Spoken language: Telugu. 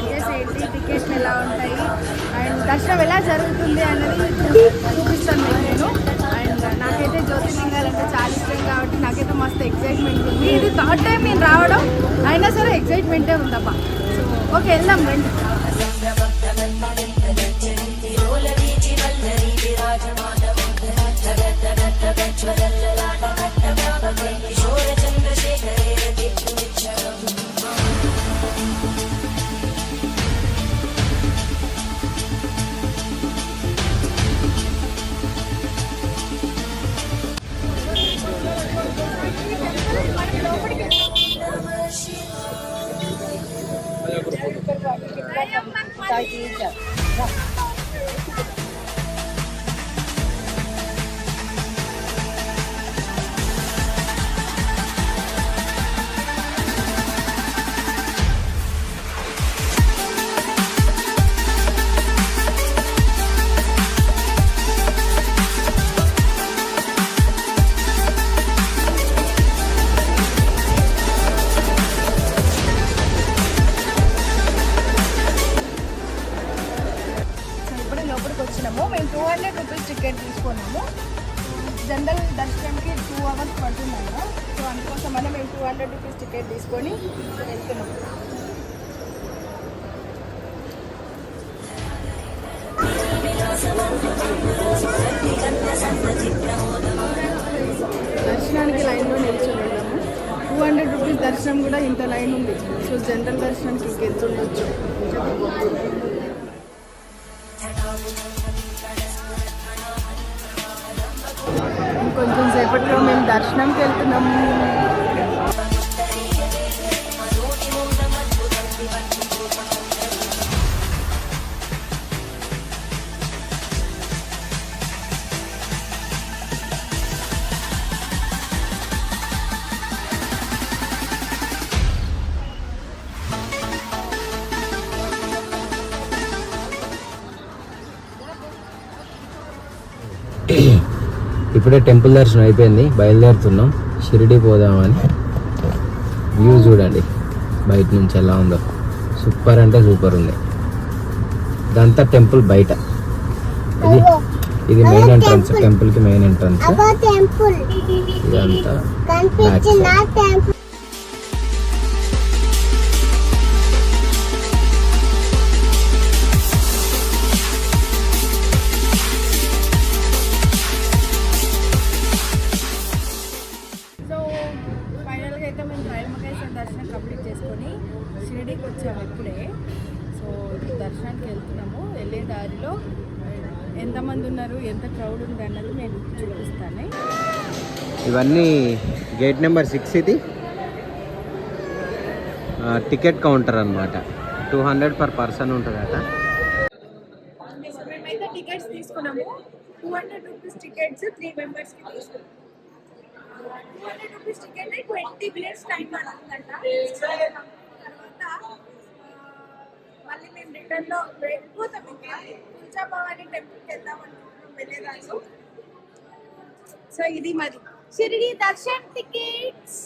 చార్జెస్ ఏంటి, టికెట్లు ఎలా ఉంటాయి అండ్ దర్శనం ఎలా జరుగుతుంది అన్నది చూపిస్తాను మీకు నేను. అండ్ నాకైతే జ్యోతిర్లింగాలు అంటే చాలా ఇష్టం కాబట్టి నాకైతే మస్తు ఎక్సైట్మెంట్ ఉంది. ఇది థర్డ్ టైం నేను రావడం, అయినా సరే ఎక్సైట్మెంటే ఉందబ్బా. సో ఓకే, వెళ్దాం రండి. వచ్చినాము మేము 200 రూపీస్ టికెట్ తీసుకున్నాము. జనరల్ దర్శనంకి 2 hours పడుతుందన్న. సో అందుకోసమనే మేము 200 రూపీస్ టికెట్ తీసుకొని వెళ్తున్నాము. దర్శనానికి లైన్లో నిల్చొని వెళ్ళాము. 200 రూపీస్ దర్శనం కూడా ఇంత లైన్ ఉంది. సో జనరల్ దర్శనానికి ఇంకెంత ఉండొచ్చు. ఇంకొంచెం సేపట్లో మేము దర్శనంకి వెళ్తున్నాము. ఇప్పుడే టెంపుల్ దర్శనం అయిపోయింది, బయలుదేరుతున్నాం. షిరిడి పోదామని. వ్యూ చూడండి బయట నుంచి ఎలా ఉందో, సూపర్ అంటే సూపర్ ఉంది. ఇదంతా టెంపుల్ బయట. ఇది మెయిన్ ఎంట్రన్స్, టెంపుల్కి మెయిన్ ఎంట్రన్స్. ఇదంతా బ్యాక్ సైడ్. దర్శనం కంప్లీట్ చేసుకొని షిరిడీకి వచ్చాము ఇప్పుడే. సో దర్శనానికి వెళ్తున్నాము. వెళ్ళే దారిలో ఎంతమంది ఉన్నారు, ఎంత క్రౌడ్ ఉంది అన్నది నేను చూపిస్తాను. ఇవన్నీ గేట్ నెంబర్ 6. ఇది టికెట్ కౌంటర్ అనమాట. 200 per person ఉంటుందట. మేమైతే టికెట్స్ తీసుకున్నాము. 200 రూపీస్ టికెట్స్ 3 మెంబర్స్కి తీసుకున్నాము. 200 రూపీస్ టికెట్ 20 minutes టైం పడుతుందంట. తర్వాత మళ్ళీ మేము రిటర్న్లో వెళ్ళిపోతాం. ఇంకా తులజాభవాని టెంపుల్కి వెళ్దాం అనుకుంటున్నాం వెళ్ళేదాన్ని. సో ఇది మరి షిరిడి దర్శన్ టికెట్స్.